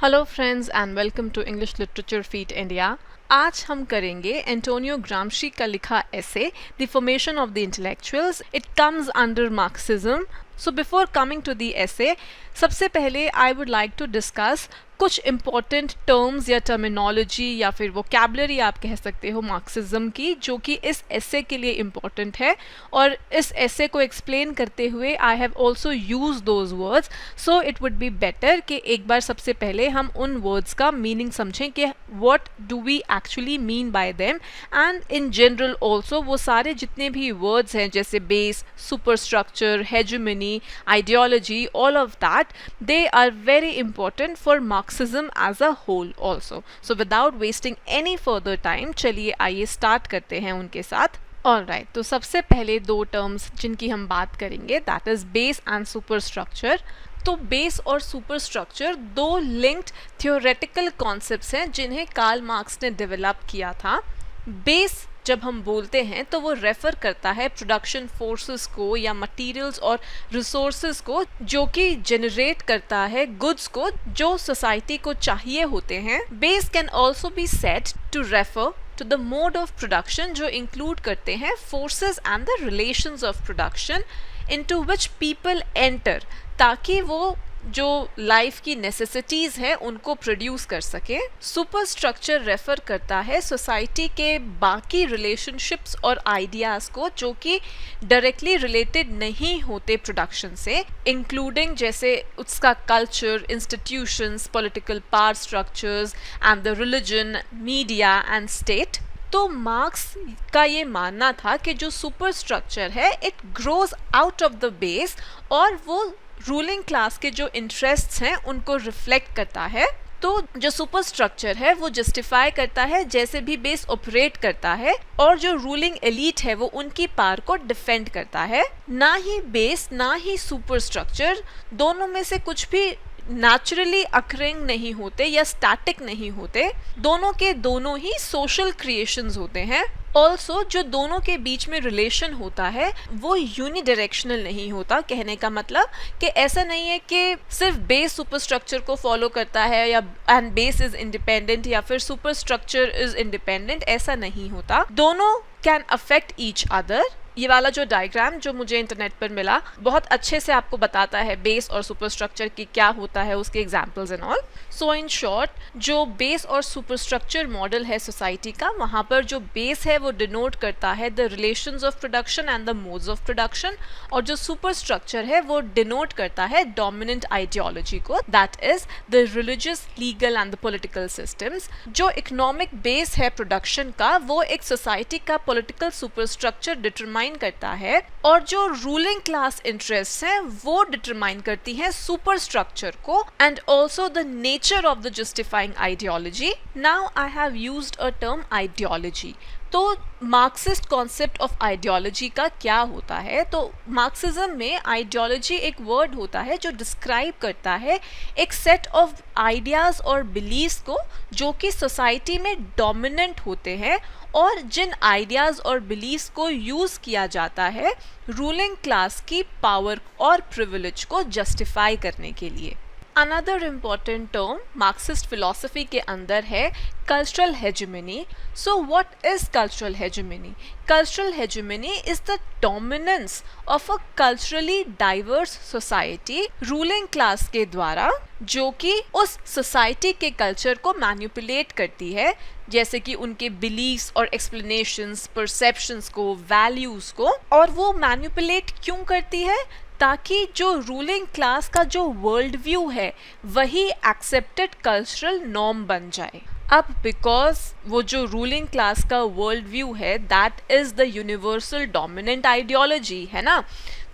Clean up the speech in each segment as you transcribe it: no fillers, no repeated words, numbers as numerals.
Hello friends and welcome to English literature feat India. आज हम करेंगे एंटोनियो ग्राम्शी का लिखा essay the formation of the intellectuals. It comes under Marxism. So before coming to the essay, सबसे पहले I would like to discuss कुछ important terms या terminology या फिर वोकैबुलरी आप कह सकते हो मार्क्सिज्म की, जो कि इस ऐसे के लिए इम्पॉर्टेंट है। और इस ऐसे को एक्सप्लेन करते हुए I have also use those words, so it would be better कि एक बार सबसे पहले हम उन वर्ड्स का मीनिंग समझें कि what do we actually mean by them, and in general also वो सारे जितने भी वर्ड्स हैं जैसे base, superstructure, hegemony, ideology, all of that they are very important for Marxism as a whole also. So without wasting any further time, चलिए आइए start करते हैं उनके साथ। ऑलराइट, तो सबसे पहले दो टर्म्स जिनकी हम बात करेंगे that is base and superstructure. तो बेस और सुपरस्ट्रक्चर दो लिंक्ड थियोरेटिकल कॉन्सेप्ट्स हैं जिन्हें कार्ल मार्क्स ने डेवलप किया था। बेस जब हम बोलते हैं तो वो रेफर करता है प्रोडक्शन फोर्सेस को या मटेरियल्स और रिसोर्सेज को, जो कि जनरेट करता है गुड्स को जो सोसाइटी को चाहिए होते हैं। Base can also be said to refer to the mode of production, जो इंक्लूड करते हैं forces and the relations of production into which people enter, ताकि वो जो लाइफ की नेसेसिटीज़ हैं उनको प्रोड्यूस कर सके। सुपरस्ट्रक्चर रेफर करता है सोसाइटी के बाकी रिलेशनशिप्स और आइडियाज़ को जो कि डायरेक्टली रिलेटेड नहीं होते प्रोडक्शन से, इंक्लूडिंग जैसे उसका culture, institutions, political power structures and the religion, media and state. तो मार्क्स का ये मानना था कि जो सुपरस्ट्रक्चर है it grows out of the base और वो रूलिंग क्लास के जो इंटरेस्ट्स हैं उनको रिफ्लेक्ट करता है। तो जो सुपरस्ट्रक्चर है वो जस्टिफाई करता है जैसे भी बेस ऑपरेट करता है, और जो रूलिंग एलीट है वो उनकी पावर को डिफेंड करता है। ना ही बेस ना ही सुपरस्ट्रक्चर दोनों में से कुछ भी नेचुरली अकरिंग नहीं होते या स्टैटिक नहीं होते, दोनों के दोनों ही सोशल क्रिएशंस होते हैं। ऑल्सो जो दोनों के बीच में रिलेशन होता है वो यूनिडायरेक्शनल नहीं होता। कहने का मतलब कि ऐसा नहीं है कि सिर्फ बेस सुपरस्ट्रक्चर को फॉलो करता है या एंड बेस इज इंडिपेंडेंट या फिर सुपरस्ट्रक्चर इज इंडिपेंडेंट, ऐसा नहीं होता। दोनों कैन अफेक्ट ईच अदर। ये वाला जो डायग्राम जो मुझे इंटरनेट पर मिला बहुत अच्छे से आपको बताता है बेस और सुपरस्ट्रक्चर की क्या होता है, उसके examples and all. So in short, जो बेस और सुपरस्ट्रक्चर मॉडल है सोसाइटी का, वहाँ पर जो बेस है वो डिनोट करता है the relations of production and the modes of production, और जो सुपरस्ट्रक्चर है वो डिनोट करता है डोमिनेंट आइडियोलॉजी को, that is the religious, legal and the political systems. जो इकोनॉमिक बेस है प्रोडक्शन का वो एक सोसाइटी का पॉलिटिकल सुपरस्ट्रक्चर डिटरमाइन करता है, और जो रूलिंग क्लास इंटरेस्ट हैं वो डिटरमाइन करती हैं सुपरस्ट्रक्चर को and also the nature of the justifying ideology. Now I have used a term ideology. तो मार्क्सिस्ट कॉन्सेप्ट ऑफ आइडियोलॉजी का क्या होता है? तो मार्क्सिज्म में आइडियोलॉजी एक वर्ड होता है जो डिस्क्राइब करता है एक सेट ऑफ आइडियाज़ और बिलीव्स को जो कि सोसाइटी में डोमिनेंट होते हैं, और जिन आइडियाज़ और बिलीव्स को यूज़ किया जाता है रूलिंग क्लास की पावर और प्रिविलेज को जस्टिफाई करने के लिए। Another important term Marxist philosophy के अंदर है cultural hegemony. So what is cultural hegemony? Cultural hegemony is the dominance of a culturally diverse society ruling class के द्वारा, जो कि उस सोसाइटी के कल्चर को मैनिपुलेट करती है, जैसे कि उनके बिलीव्स और एक्सप्लेनेशंस, परसेप्शंस को, वैल्यूज को। और वो मैनिपुलेट क्यों करती है? ताकि जो रूलिंग क्लास का जो वर्ल्ड व्यू है वही एक्सेप्टेड कल्चरल नॉर्म बन जाए। अब बिकॉज वो जो रूलिंग क्लास का वर्ल्ड व्यू है that is the universal dominant ideology है ना,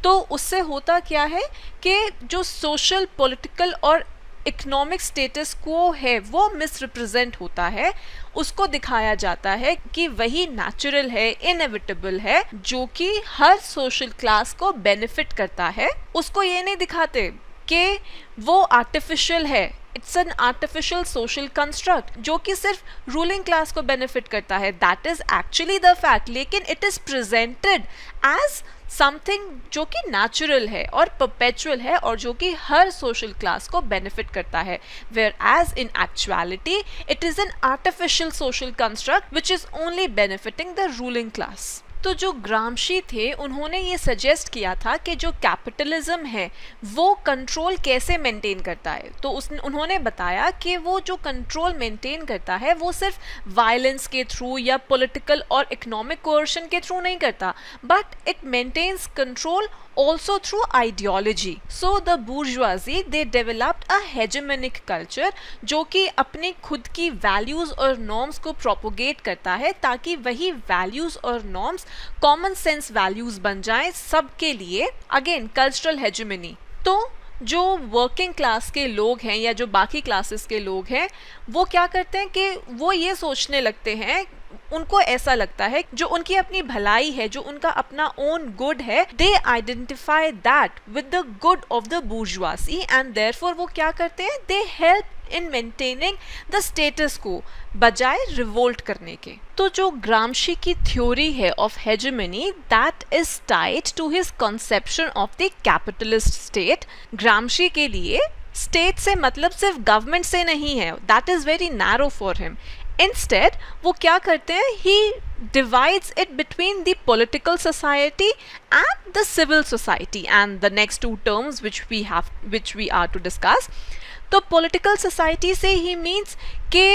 तो उससे होता क्या है कि जो सोशल, पॉलिटिकल और इकोनॉमिक स्टेटस को है वो मिसरिप्रेजेंट होता है। उसको दिखाया जाता है कि वही नेचुरल है, इनएविटेबल है, जो कि हर सोशल क्लास को बेनिफिट करता है। उसको ये नहीं दिखाते कि वो आर्टिफिशियल है it's an artificial social construct जो कि सिर्फ रूलिंग क्लास को बेनिफिट करता है. That is actually the fact, लेकिन it is presented as something जो कि नेचुरल है और परपेचुअल है और जो कि हर सोशल क्लास को बेनिफिट करता है, whereas in actuality it is an artificial social construct which is only benefiting the ruling class. तो जो ग्रामशी थे उन्होंने ये सजेस्ट किया था कि जो कैपिटलिज्म है वो कंट्रोल कैसे मेंटेन करता है. तो उन्होंने बताया कि वो जो कंट्रोल मेंटेन करता है वो सिर्फ वायलेंस के थ्रू या पॉलिटिकल और इकोनॉमिक कोर्शन के थ्रू नहीं करता, but it maintains control also through ideology. So the bourgeoisie they developed a hegemonic culture जो कि अपनी खुद की values और norms को propagate करता है ताकि वही values और norms common sense values बन जाएं सबके लिए. Again cultural hegemony. तो जो वर्किंग क्लास के लोग हैं या जो बाकी क्लासेस के लोग हैं वो क्या करते हैं कि वो ये सोचने लगते हैं, उनको ऐसा लगता है जो उनकी अपनी भलाई है, जो उनका अपना ओन गुड है, they identify that with the good of the bourgeoisie and therefore वो क्या करते हैं, they help in maintaining the status quo बजाय रिवोल्ट करने के. तो जो ग्रामशी की थ्योरी है of hegemony that is tied to his conception of the capitalist state. Gramsci के लिए स्टेट से मतलब सिर्फ गवर्नमेंट से नहीं है, that is very narrow for him. Instead, वो क्या करते हैं, he divides it between the political society and the civil society, and the next two terms which we are to discuss. तो political society से he means कि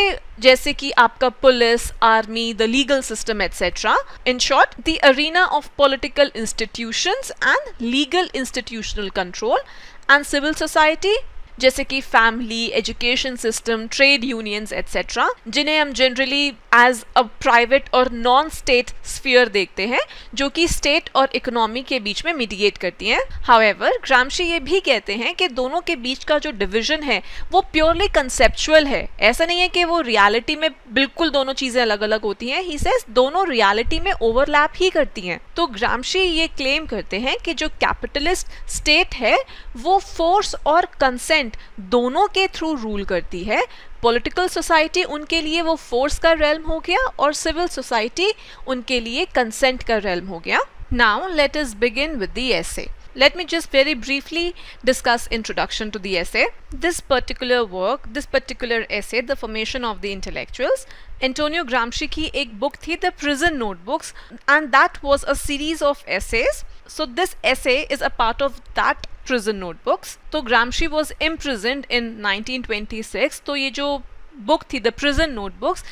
जैसे कि आपका police, army, the legal system etc. In short, the arena of political institutions and legal institutional control, and civil society जैसे कि family, education system, trade unions etcetera, जिन्हें हम जनरली एज अ प्राइवेट और non state sphere देखते हैं जो कि state और इकोनॉमी के बीच में मीडिएट करती हैं. हाउएवर ग्रामशी ये भी कहते हैं कि दोनों के बीच का जो डिवीजन है वो प्योरली कंसेप्चुअल है, ऐसा नहीं है कि वो रियलिटी में बिल्कुल दोनों चीज़ें अलग अलग होती हैं. ही सेज दोनों रियलिटी में ओवरलैप ही करती हैं. तो ग्रामशी ये क्लेम करते हैं कि जो कैपिटलिस्ट स्टेट है वो फोर्स और कंसेंट दोनों के थ्रू रूल करती है. पॉलिटिकल सोसाइटी उनके लिए वो फोर्स का रेल्म हो गया और सिविल सोसाइटी उनके लिए कंसेंट का रेल्म हो गया. Now let us begin with the essay. Let me just very briefly discuss introduction to the essay. This particular essay, The Formation of the Intellectuals, Antonio Gramsci की एक book थी The Prison Notebooks, and that was a series of essays. So this essay is a part of that prison notebooks. तो Gramsci was imprisoned in 1926. तो ये जो book थी The Prison Notebooks,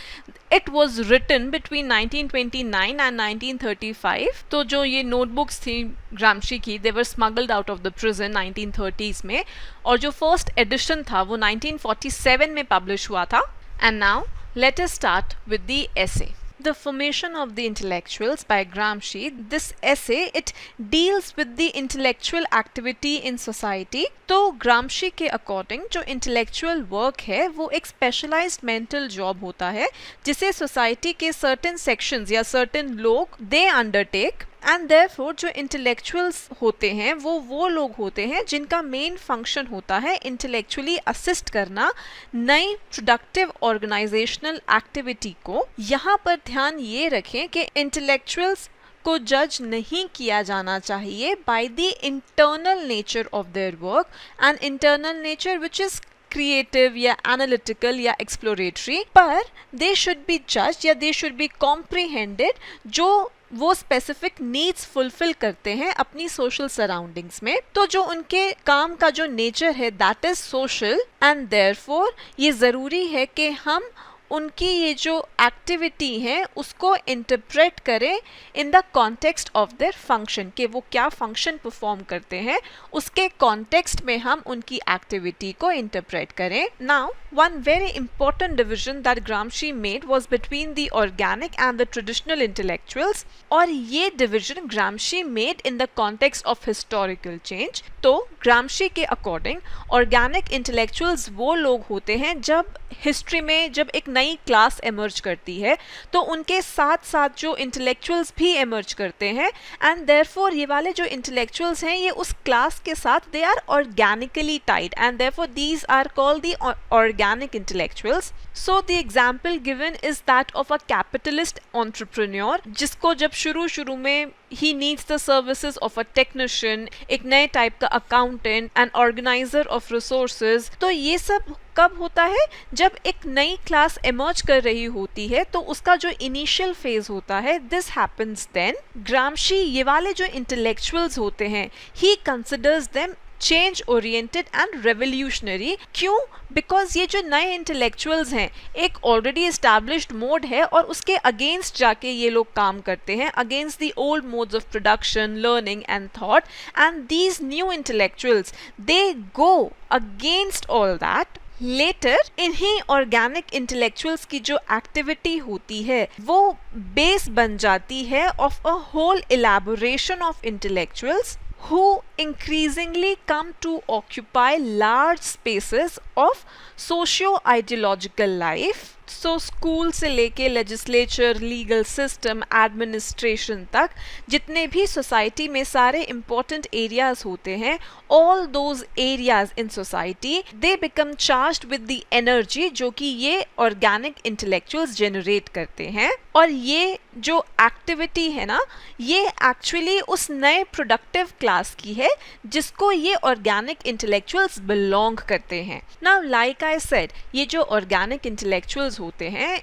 it was written between 1929 and 1935. तो जो ये notebooks थी ग्रामशी की, they were smuggled out of the prison 1930s में, और जो first edition था वो 1947 में publish हुआ था. And now let us start with the essay. The Formation of the Intellectuals by Gramsci. This essay, it deals with the intellectual activity in society. तो Gramsci के according जो intellectual work है वो एक specialized mental job होता है जिसे society के certain sections या certain लोग they undertake. एंड देयरफॉर जो इंटेलेक्चुअल्स होते हैं वो लोग होते हैं जिनका मेन फंक्शन होता है इंटेलेक्चुअली असिस्ट करना नई प्रोडक्टिव ऑर्गेनाइजेशनल एक्टिविटी को. यहाँ पर ध्यान ये रखें कि इंटेलेक्चुअल्स को जज नहीं किया जाना चाहिए by the internal nature of their work, and internal nature which is creative या एनालिटिकल या एक्सप्लोरेटरी, पर दे शुड बी जज्ड या दे शुड बी कॉम्प्रिहेंडेड जो वो स्पेसिफिक नीड्स फुलफिल करते हैं अपनी सोशल सराउंडिंग्स में. तो जो उनके काम का जो नेचर है that is social, and therefore ये ज़रूरी है कि हम उनकी ये जो एक्टिविटी है उसको इंटरप्रेट करें in the context of their function, कि वो क्या फंक्शन परफॉर्म करते हैं उसके कॉन्टेक्स्ट में हम उनकी एक्टिविटी को इंटरप्रेट करें. Now one very important division that ग्रामशी made was between the organic and the traditional intellectuals, और ये division ग्रामशी made in the context of historical change. तो ग्रामशी के अकॉर्डिंग ऑर्गेनिक इंटेलेक्चुअल्स वो लोग होते हैं जब हिस्ट्री में जब एक नई क्लास एमर्ज करती है तो उनके साथ साथ जो इंटेलेक्चुअल्स भी एमर्ज करते हैं, एंड देयरफॉर ये वाले जो इंटेलेक्चुअल्स हैं ये उस क्लास के साथ they are organically tied, and therefore these are called the organic intellectuals. So the example given is that of a capitalist entrepreneur, जिसको जब शुरू में he needs the services of a technician, एक नए टाइप का accountant, an organiser of resources. तो ये सब कब होता है? जब एक नई क्लास एमर्ज कर रही होती है तो उसका जो इनिशियल फेज होता है, दिस हैपेंस देन. ग्रामशी ये वाले जो इंटेलेक्चुअल्स होते हैं, ही considers them change oriented and revolutionary. क्यों? बिकॉज ये जो नए इंटेलेक्चुअल्स हैं एक ऑलरेडी एस्टैब्लिश्ड मोड है और उसके अगेंस्ट जाके ये लोग काम करते हैं, against the old modes of production, learning and thought. And these new intellectuals they go against all that. Later इन्हीं ऑर्गेनिक इंटेलेक्चुअल्स की जो एक्टिविटी होती है वो बेस बन जाती है of a whole elaboration of intellectuals who increasingly come to occupy large spaces of socio-ideological life. So school से लेके लेजिस्लेचर, लीगल सिस्टम, एडमिनिस्ट्रेशन तक जितने भी सोसाइटी में सारे इंपॉर्टेंट एरियाज होते हैं, all those areas in society they become charged with the energy जो कि ये ऑर्गेनिक इंटेलेक्चुअल्स जनरेट करते हैं. और ये जो एक्टिविटी है ना, ये एक्चुअली उस नए प्रोडक्टिव क्लास की है जिसको ये ऑर्गेनिक इंटेलेक्चुअल्स बिलोंग करते हैं. नाउ लाइक आई सेड, ये जो ऑर्गेनिक इंटेलेक्चुअल्स होते हैं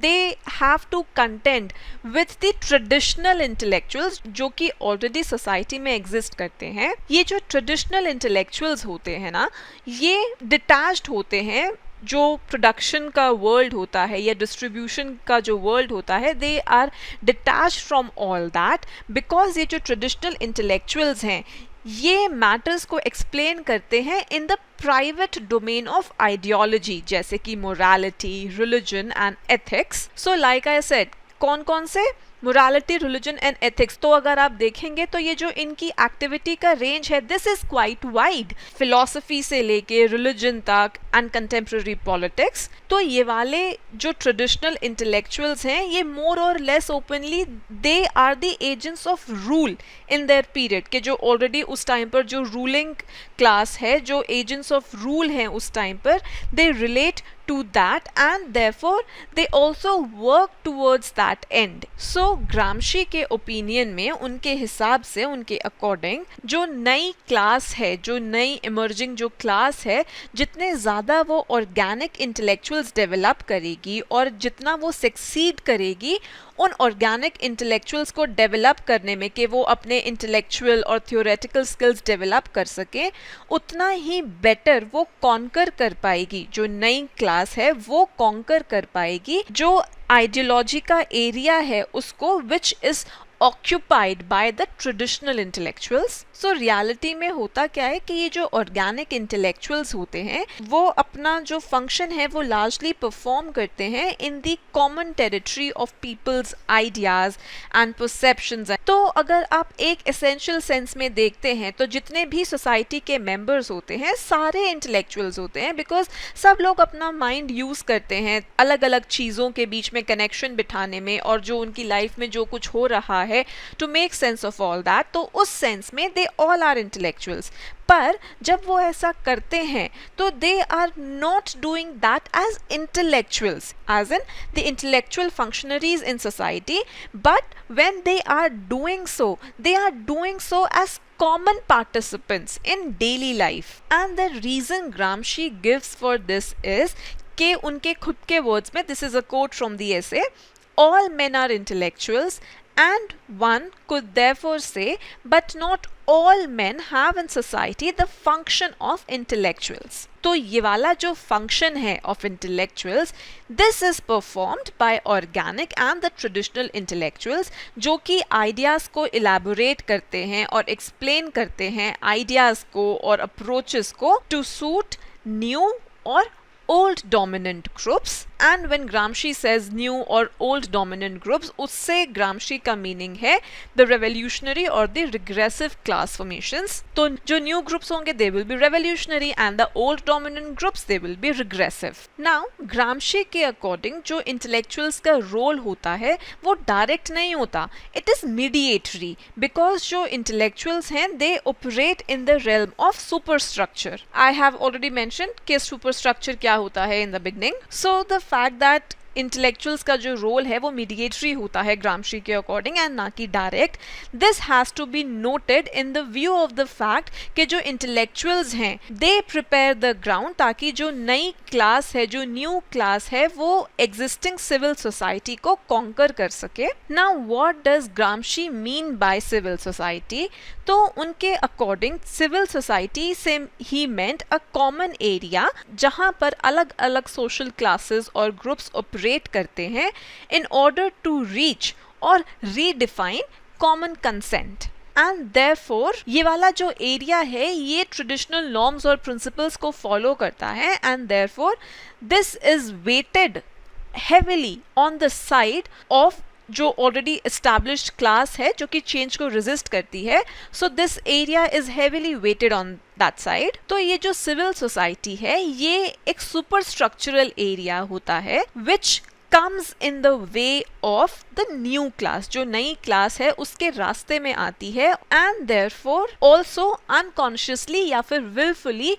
they have to contend with the traditional intellectuals जो कि already society में exist करते हैं. ये जो traditional intellectuals होते हैं ना, ये detached होते हैं. जो प्रोडक्शन का वर्ल्ड होता है या डिस्ट्रीब्यूशन का जो वर्ल्ड होता है, they are detached from all that, because ये जो ट्रेडिशनल इंटेलेक्चुअल्स हैं ये मैटर्स को एक्सप्लेन करते हैं in the private domain of ideology, जैसे कि morality, religion and ethics. So like I said, कौन कौन से? Morality, religion and ethics. तो अगर आप देखेंगे तो ये जो इनकी एक्टिविटी का रेंज है, this is quite wide, philosophy से लेके रिलीजन तक एंड कंटेम्प्रेरी पॉलिटिक्स. तो ये वाले जो ट्रेडिशनल इंटेलेक्चुअल्स हैं ये मोर और less openly they are the agents of rule in their period, के जो ऑलरेडी उस टाइम पर जो रूलिंग क्लास है, जो एजेंट्स ऑफ रूल हैं उस टाइम पर, they relate to that and therefore they also work towards that end. So ग्रामशी के ओपिनियन में, उनके हिसाब से, उनके अकॉर्डिंग, जो नई क्लास है, जो नई इमर्जिंग जो क्लास है, जितने ज़्यादा वो ऑर्गेनिक इंटेलेक्चुअल्स डेवलप करेगी और जितना वो सक्सीड करेगी उन ऑर्गेनिक इंटेलेक्चुअल्स को डेवलप करने में कि वो अपने इंटेलेक्चुअल और थियोरेटिकल स्किल्स डेवलप कर सके, उतना ही बेटर वो कॉन्कर कर पाएगी. जो नई क्लास है वो कॉन्कर कर पाएगी जो आइडियोलॉजी का एरिया है उसको, which is occupied by the traditional intellectuals. So reality में होता क्या है कि ये जो organic intellectuals होते हैं वो अपना जो function है वो largely perform करते हैं in the common territory of people's ideas and perceptions. तो अगर आप एक essential sense में देखते हैं तो जितने भी society के members होते हैं सारे intellectuals होते हैं, because सब लोग अपना mind use करते हैं अलग अलग चीज़ों के बीच में connection बिठाने में, और जो उनकी life में जो कुछ हो रहा है to make sense of all that. तो उस सेंस में they all are intellectuals. पर जब वो ऐसा करते हैं तो they are not doing that as intellectuals, as in the intellectual functionaries in society, but when they are doing so, they are doing so as common participants in daily life. And the reason Gramsci gives for this is कि उनके खुद के words में, this is a quote from the essay, all men are intellectuals, and one could therefore say, but not all men have in society the function of intellectuals. तो ये वाला जो function है of intellectuals, this is performed by organic and the traditional intellectuals, जो कि ideas को elaborate करते हैं और explain करते हैं ideas को और approaches को to suit new और old dominant groups. And when ग्रामशी says new और ओल्ड डोमिनेंट ग्रुप्स, उससे ग्रामशी का मीनिंग है द रेवोल्यूशनरी और द रिग्रेसिव क्लास फॉर्मेशंस। तो जो न्यू ग्रुप्स होंगे they will be revolutionary and the old dominant groups they will be regressive. Now ग्रामशी के according जो इंटेलेक्चुअल्स का रोल होता है वो डायरेक्ट नहीं होता, इट इज मीडिएटरी, बिकॉज जो इंटेलेक्चुअल्स हैं they operate in the realm of superstructure. I have already mentioned कि superstructure क्या होता है in the beginning. So the fact that intellectuals का जो रोल है वो मीडिएटरी होता है ग्रामशी के अकॉर्डिंग एंड ना कि direct. This has to be noted in the view of the fact कि जो इंटेलेक्चुअल्स हैं दे प्रिपेयर द ग्राउंड ताकि जो नई क्लास है, जो न्यू क्लास है, वो एग्जिस्टिंग सिविल सोसाइटी को कॉन्कर कर सके। Now what does Gramsci mean by civil society? तो उनके अकॉर्डिंग सिविल सोसाइटी से ही मेंट अ कॉमन एरिया जहां पर अलग अलग सोशल क्लासेस और ग्रुप्स ऑपरेट करते हैं इन ऑर्डर टू रीच और redefine common consent. And therefore ये वाला जो एरिया है ये ट्रेडिशनल नॉर्म्स और प्रिंसिपल्स को फॉलो करता है and therefore this is weighted heavily on the side of जो ऑलरेडी एस्टैब्लिश्ड क्लास है जो कि चेंज को रेजिस्ट करती है। So this area is heavily weighted on that side. तो ये जो सिविल सोसाइटी है ये एक सुपर स्ट्रक्चरल एरिया होता है विच comes in the way of the new class, जो नई क्लास है उसके रास्ते में आती है and therefore also unconsciously या फिर willfully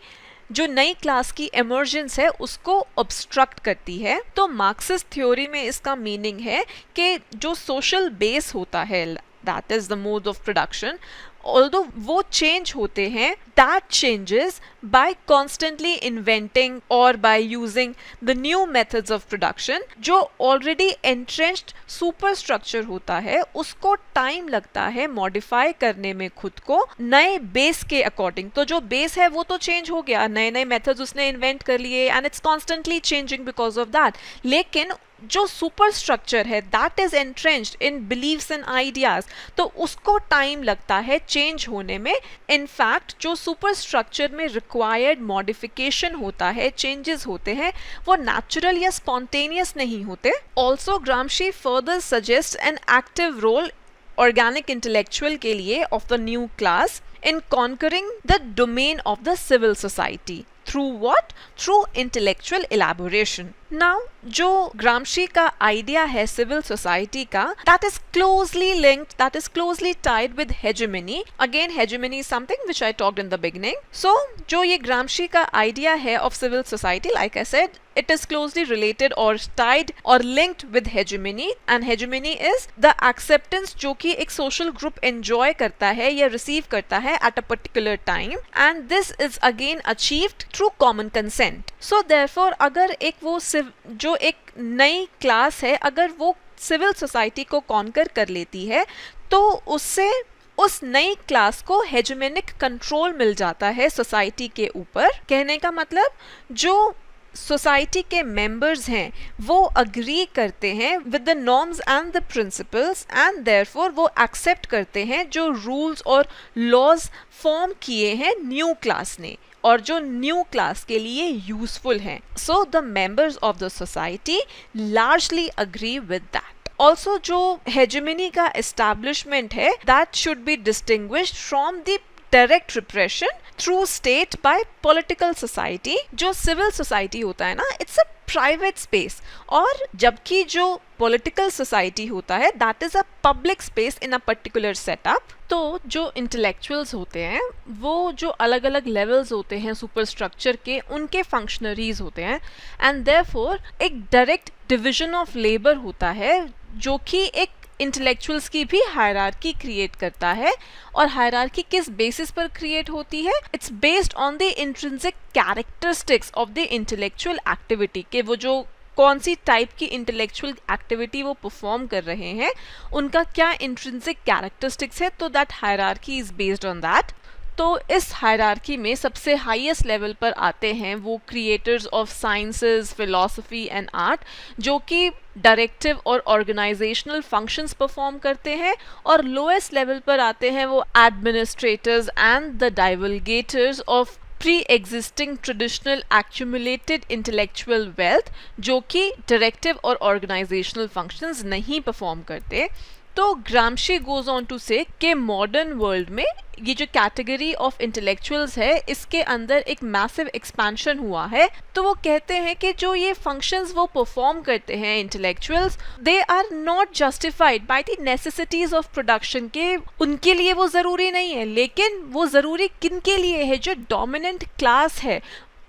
जो नई क्लास की इमर्जेंस है उसको ऑब्स्ट्रक्ट करती है। तो मार्क्सिस्ट थ्योरी में इसका मीनिंग है कि जो सोशल बेस होता है that is the mode of production, although वो चेंज होते हैं, that changes by constantly inventing और by using the new methods of production. जो ऑलरेडी एंट्रेंच्ड सुपर स्ट्रक्चर होता है उसको टाइम लगता है मॉडिफाई करने में खुद को नए बेस के अकॉर्डिंग। तो जो बेस है वो तो चेंज हो गया, नए नए मेथड्स उसने इन्वेंट कर लिए and it's constantly changing because of that. लेकिन जो सुपर स्ट्रक्चर है that is entrenched in beliefs and ideas, तो उसको टाइम लगता है चेंज होने में। इनफैक्ट जो सुपर स्ट्रक्चर में रिक्वायर्ड मॉडिफिकेशन होता है, चेंजेस होते हैं, वो नेचुरल या स्पॉन्टेनियस नहीं होते। Also Gramsci further suggest an active role organic intellectual के लिए of the new class in conquering the domain of the civil society. Through what? Through intellectual elaboration. Now, जो ग्रामशी का आइडिया है सिविल सोसाइटी का, that is closely linked, that is closely tied with hegemony. Again, hegemony is something which I talked in the beginning. So, जो ये ग्रामशी का idea है of civil society, like I said, it is closely related or tied or linked with hegemony, and hegemony is the acceptance जो कि एक social group enjoy करता है या receive करता है at a particular time, and this is again achieved through common consent. So therefore अगर एक वो जो एक नई क्लास है अगर वो सिविल सोसाइटी को कॉन्कर कर लेती है तो उससे उस नई क्लास को हेजेमोनिक कंट्रोल मिल जाता है सोसाइटी के ऊपर। कहने का मतलब जो सोसाइटी के मेंबर्स हैं वो अग्री करते हैं with the norms and the principles and therefore वो एक्सेप्ट करते हैं जो रूल्स और लॉज फॉर्म किए हैं न्यू क्लास ने और जो न्यू क्लास के लिए यूजफुल हैं। So the members of the society largely agree with that. Also जो हेजेमनी का एस्टैब्लिशमेंट है that should be distinguished from the direct repression through state by political society. जो सिविल सोसाइटी होता है ना, इट्स अ प्राइवेट स्पेस, और जबकि जो पॉलिटिकल सोसाइटी होता है that is a public space in a particular setup. तो जो इंटेलेक्चुअल्स होते हैं वो जो अलग अलग लेवल्स होते हैं सुपर स्ट्रक्चर के, उनके फंक्शनरीज होते हैं एंड देयरफॉर एक डायरेक्ट डिविजन ऑफ लेबर होता है जो कि एक इंटेलेक्चुअल्स की भी हायरार्की क्रिएट करता है। और हायरार्की किस बेसिस पर क्रिएट होती है? It's based on the intrinsic characteristics of the intellectual activity, के वो जो कौन सी टाइप की इंटेलेक्चुअल एक्टिविटी वो परफॉर्म कर रहे हैं, उनका क्या इंट्रिंसिक कैरेक्टरिस्टिक्स है, तो that hierarchy is based on that. तो इस हायरार्की में सबसे हाईएस्ट लेवल पर आते हैं वो creators of sciences, philosophy and art, जो कि डायरेक्टिव और ऑर्गेनाइजेशनल फंक्शंस परफॉर्म करते हैं, और लोएस्ट लेवल पर आते हैं वो administrators and the divulgators of pre-existing traditional accumulated intellectual wealth जो कि directive और organizational functions नहीं perform करते। तो ग्रामशी गोज ऑन टू से कि मॉडर्न वर्ल्ड में ये जो कैटेगरी ऑफ इंटेलेक्चुअल्स है इसके अंदर एक मैसिव एक्सपेंशन हुआ है। तो वो कहते हैं कि जो ये फंक्शंस वो परफॉर्म करते हैं intellectuals, they are not justified by the necessities of production, के उनके लिए वो ज़रूरी नहीं है, लेकिन वो ज़रूरी किन के लिए है, जो डोमिनेंट क्लास है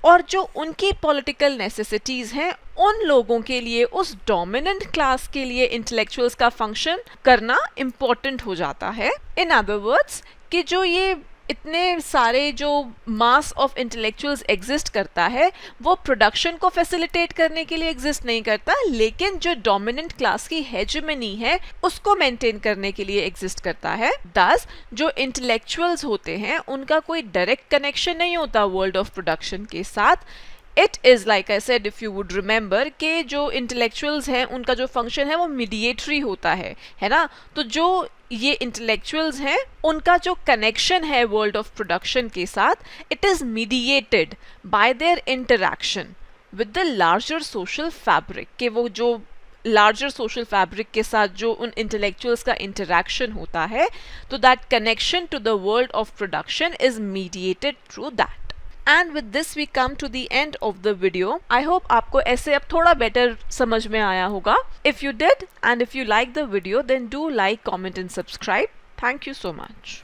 और जो उनकी पॉलिटिकल नेसेसिटीज़ हैं उन लोगों के लिए, उस डोमिनेंट क्लास के लिए इंटेलेक्चुअल्स का फंक्शन करना इम्पोर्टेंट हो जाता है। इन अदर वर्ड्स कि जो ये इतने सारे जो मास ऑफ इंटेलेक्चुअल्स एग्जिस्ट करता है वो प्रोडक्शन को फैसिलिटेट करने के लिए एग्जिस्ट नहीं करता, लेकिन जो डोमिनेंट क्लास की हेजेमनी है उसको मेंटेन करने के लिए एग्जिस्ट करता है। दस जो इंटेलेक्चुअल्स होते हैं उनका कोई डायरेक्ट कनेक्शन नहीं होता वर्ल्ड ऑफ प्रोडक्शन के साथ। It is like I said, if you would remember कि जो इंटेलेक्चुअल्स हैं उनका जो फंक्शन है वो मीडिएटरी होता है ना। तो जो ये इंटेलेक्चुअल्स हैं उनका जो कनेक्शन है वर्ल्ड ऑफ प्रोडक्शन के साथ, it is mediated by there interaction with the larger social fabric, कि वो जो लार्जर सोशल फैब्रिक के साथ जो उन इंटेलेक्चुअल्स का इंटरैक्शन होता है, तो that connection to the world of production is mediated through that. And with this we come to the end of the video. I hope आपको ऐसे अब थोड़ा better समझ में आया होगा. If you did and if you like the video then do like, comment and subscribe. Thank you so much.